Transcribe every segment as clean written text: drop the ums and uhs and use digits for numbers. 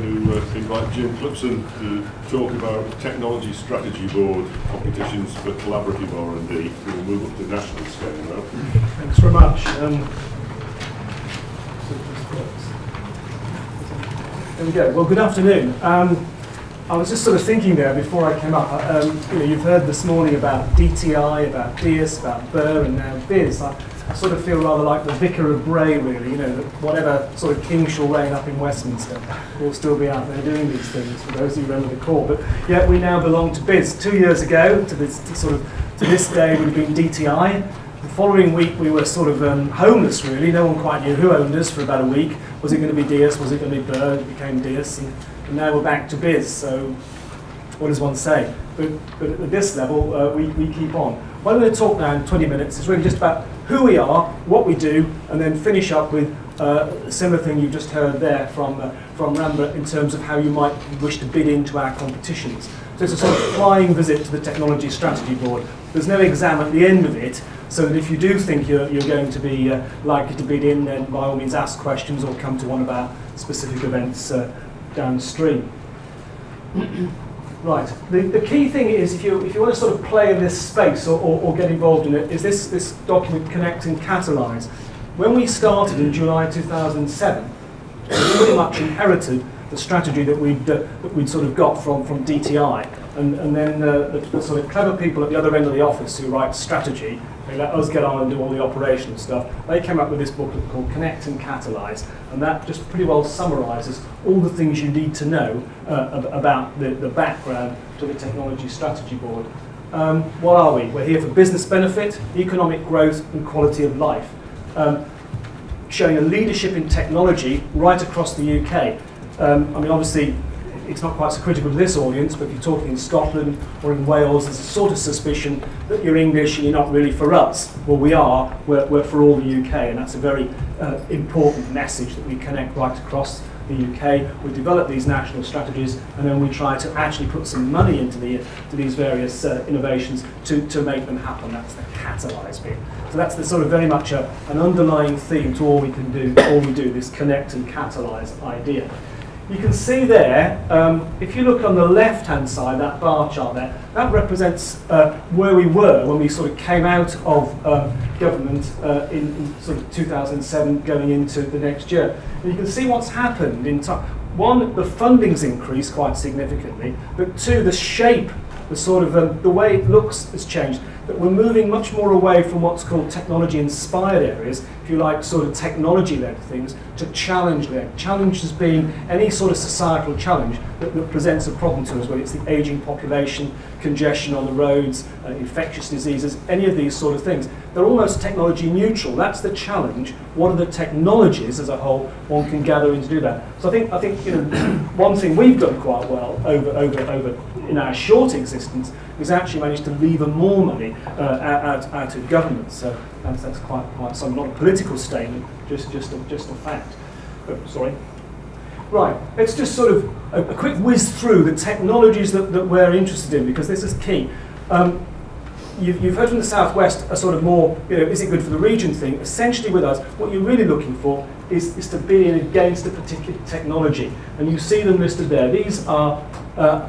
going to invite Jim Clipson to talk about Technology Strategy Board competitions for collaborative R&D. We'll move up to national scale now. Thanks very much. There we go. Well, good afternoon. I was just sort of thinking there before I came up. You've heard this morning about DTI, about DIAS, about Burr, and now BIS. I sort of feel rather like the Vicar of Bray, really. That whatever sort of king shall reign up in Westminster will still be out there doing these things. For those who remember the call, but yet we now belong to BIS. 2 years ago, to this day, would have been DTI. The following week, we were sort of homeless, really. No one quite knew who owned us for about a week. Was it going to be DIAS? Was it going to be Burr? It became DIAS, and now we're back to BIS. So, what does one say? But at this level, we keep on. What I'm going to talk now in 20 minutes is really just about who we are, what we do, and then finish up with a similar thing you just heard there from Rambert in terms of how you might wish to bid into our competitions. So it's a sort of flying visit to the Technology Strategy Board. There's no exam at the end of it, so that if you do think you're going to be likely to bid in, then by all means ask questions or come to one of our specific events downstream. Right. The key thing is, if you want to sort of play in this space or get involved in it, is this document, Connect and Catalyse. When we started in July 2007, we pretty much inherited the strategy that we'd sort of got from DTI, and then the sort of clever people at the other end of the office who write strategy, they let us get on and do all the operational stuff. They came up with this booklet called Connect and Catalyse, and that just pretty well summarises all the things you need to know about the background to the Technology Strategy Board. What are we? We're here for business benefit, economic growth and quality of life, showing a leadership in technology right across the UK. I mean, obviously, it's not quite so critical to this audience, but if you're talking in Scotland or in Wales, there's a sort of suspicion that you're English and you're not really for us. Well, we are. We're for all the UK, and that's a very important message that we connect right across the UK. We develop these national strategies, and then we try to actually put some money into these various innovations to make them happen. That's the catalyse bit. So that's the sort of very much an underlying theme to all we do, this connect and catalyse idea. You can see there, if you look on the left-hand side, that bar chart there, that represents where we were when we sort of came out of government in sort of 2007 going into the next year. And you can see what's happened in time. One, the funding's increased quite significantly, but two, the shape, the sort of the way it looks has changed. That we're moving much more away from what's called technology-inspired areas, if you like, sort of technology-led things, to challenge-led. Challenge as being any sort of societal challenge that presents a problem to us, whether it's the ageing population, congestion on the roads, infectious diseases, any of these sort of things. They're almost technology neutral. That's the challenge. What are the technologies as a whole one can gather in to do that? So I think one thing we've done quite well over in our short existence is actually managed to lever more money out of government. So that's quite something, not a political statement, just a fact. Oh, sorry. Right, let's just sort of a quick whiz through the technologies that we're interested in, because this is key. You've heard from the Southwest a sort of more, is it good for the region thing? Essentially with us, what you're really looking for is to be in against a particular technology. And you see them listed there. These are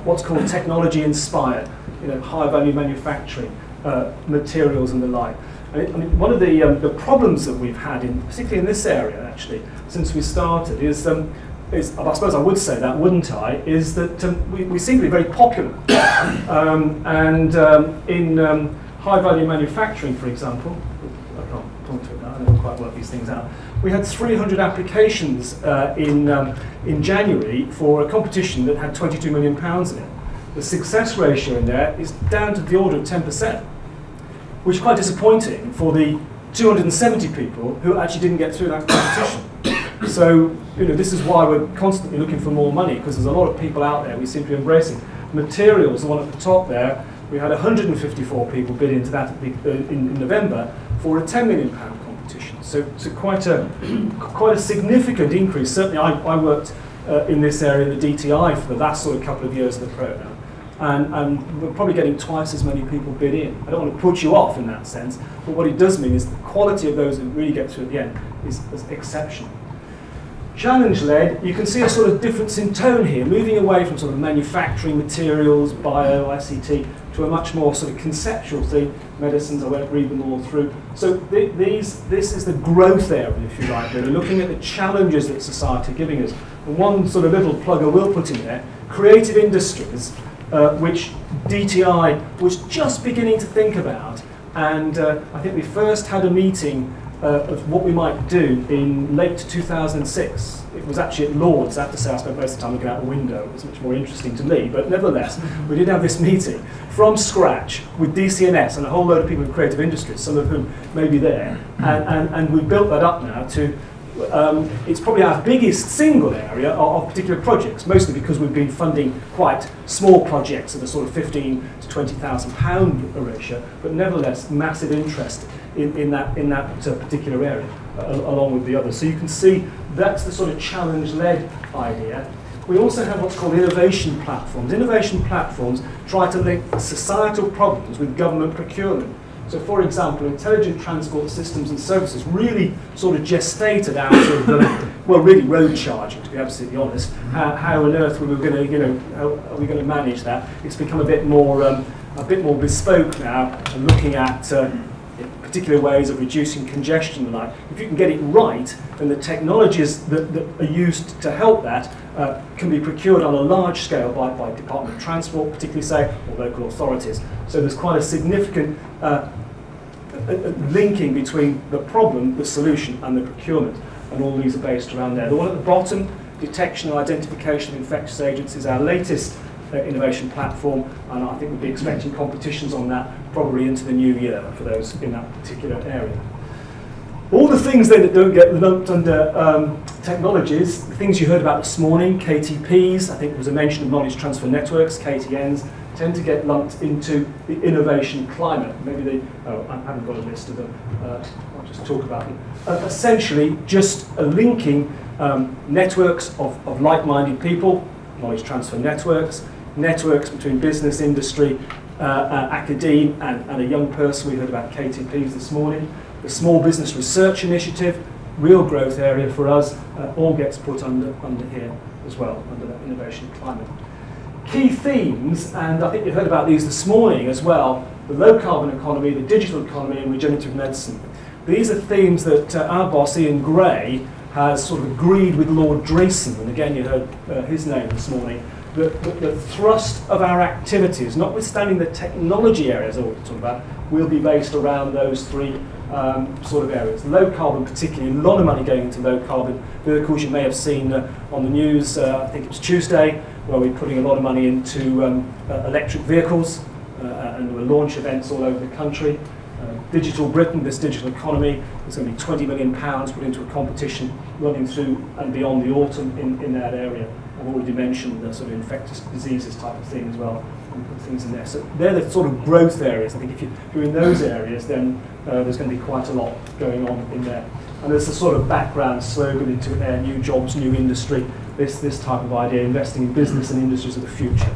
what's called technology inspired, high value manufacturing, materials and the like. I mean, one of the problems that we've had, particularly in this area actually, since we started, is I suppose I would say that, wouldn't I, is that we seem to be very popular. In high-value manufacturing, for example, I can't talk to it now, I don't quite work these things out. We had 300 applications in January for a competition that had £22 million in it. The success ratio in there is down to the order of 10%, which is quite disappointing for the 270 people who actually didn't get through that competition. So, this is why we're constantly looking for more money, because there's a lot of people out there we seem to be embracing. Materials, the one at the top there, we had 154 people bid into that in November for a £10 million competition. So quite a significant increase. Certainly I worked in this area in the DTI for the last sort of couple of years of the programme. And we're probably getting twice as many people bid in. I don't want to put you off in that sense, but what it does mean is the quality of those who really get through at the end is exceptional. Challenge-led, you can see a sort of difference in tone here, moving away from sort of manufacturing materials, bio, ICT, to a much more sort of conceptual thing. Medicines, I won't read them all through. So this is the growth area, if you like, really, looking at the challenges that society are giving us. And one sort of little plug I will put in there, creative industries, which DTI was just beginning to think about. And I think we first had a meeting of what we might do in late 2006. It was actually at Lord's. I have to say I spent most of the time looking out the window. It was much more interesting to me, but nevertheless, we did have this meeting from scratch with DCNS and a whole load of people in creative industries, some of whom may be there, and we've built that up now to it's probably our biggest single area of particular projects, mostly because we've been funding quite small projects at a sort of 15 to 20,000 pound ratio, but nevertheless massive interest in that particular area, along with the others. So you can see that's the sort of challenge-led idea. We also have what's called innovation platforms. Innovation platforms try to link societal problems with government procurement. So, for example, intelligent transport systems and services really sort of gestated out of, well, really road charging, to be absolutely honest. How on earth were we going to, how are we going to manage that? It's become a bit more bespoke now, and looking at particular ways of reducing congestion and the like. If you can get it right, then the technologies that are used to help that can be procured on a large scale by Department of Transport, particularly, say, or local authorities. So there's quite a significant linking between the problem, the solution, and the procurement, and all these are based around there. The one at the bottom, detection and identification of infectious agents, is our latest innovation platform, and I think we'll be expecting competitions on that probably into the new year for those in that particular area. All the things then that don't get lumped under technologies, the things you heard about this morning, KTPs, I think there was a mention of knowledge transfer networks, KTNs, tend to get lumped into the innovation climate. Maybe they, oh, I haven't got a list of them, I'll just talk about them. Essentially, just linking networks of like-minded people, knowledge transfer networks, networks between business, industry, academe, and a young person. We heard about KTPs this morning. The Small Business Research Initiative, real growth area for us, all gets put under here as well, under that innovation climate. Key themes, and I think you heard about these this morning as well, the low carbon economy, the digital economy, and regenerative medicine. These are themes that our boss, Ian Gray, has sort of agreed with Lord Drayson, and again you heard his name this morning, the thrust of our activities, notwithstanding the technology areas that we're talking about, will be based around those three sort of areas. Low carbon particularly, a lot of money going into low carbon vehicles. You may have seen on the news, I think it was Tuesday, where we're putting a lot of money into electric vehicles, and there were launch events all over the country. Digital Britain, this digital economy, there's going to be £20 million put into a competition running through and beyond the autumn in that area. I've already mentioned the sort of infectious diseases type of thing as well, and put things in there. So they're the sort of growth areas. I think if you're in those areas, then there's going to be quite a lot going on in there. And there's a sort of background slogan into there, new jobs, new industry, this type of idea, investing in business and industries of the future.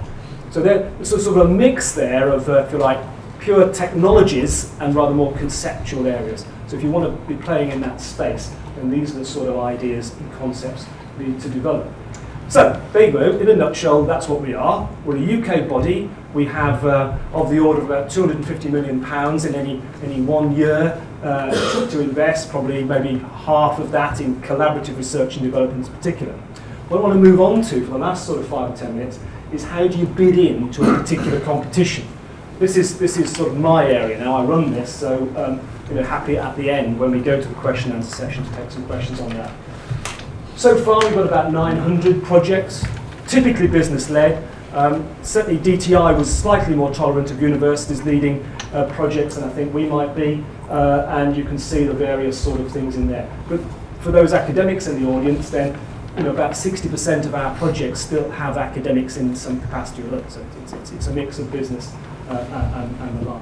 So there's sort of a mix there of, if you like, pure technologies and rather more conceptual areas. So if you want to be playing in that space, then these are the sort of ideas and concepts we need to develop. So, there you go, in a nutshell, that's what we are. We're a UK body. We have of the order of about £250 million in any 1 year to invest, probably maybe half of that in collaborative research and development in particular. What I want to move on to for the last sort of 5 or 10 minutes is how do you bid into a particular competition? This is sort of my area now. I run this, so happy at the end when we go to the question and answer session to take some questions on that. So far, we've got about 900 projects, typically business-led. Certainly, DTI was slightly more tolerant of universities leading projects than I think we might be, and you can see the various sort of things in there. But for those academics in the audience, then about 60% of our projects still have academics in some capacity or other. So it's a mix of business and the like.